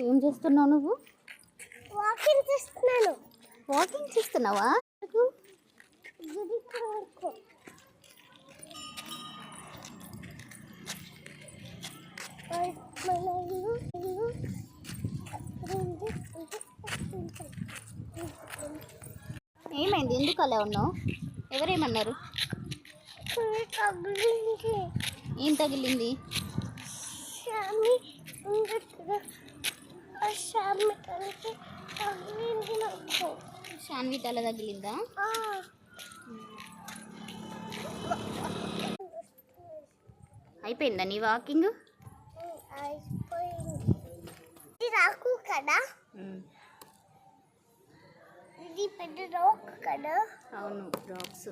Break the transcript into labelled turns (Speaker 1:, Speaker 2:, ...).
Speaker 1: ఏం చేస్తున్నావు నువ్వు?
Speaker 2: వాకింగ్ చేస్తున్నాను.
Speaker 1: వాకింగ్ చేస్తున్నావా? ఏమైంది? ఎందుకు అలా ఉన్నావు? ఎవరేమన్నారు? ఏం తగిలింది? శాన్వి తల తగిలిందా? అయిపోయిందా నీ వాకింగ్?
Speaker 2: ఇది రాకు కదా, ఇది పెద్ద రాక్ కదా.
Speaker 1: అవును, రాక్స్.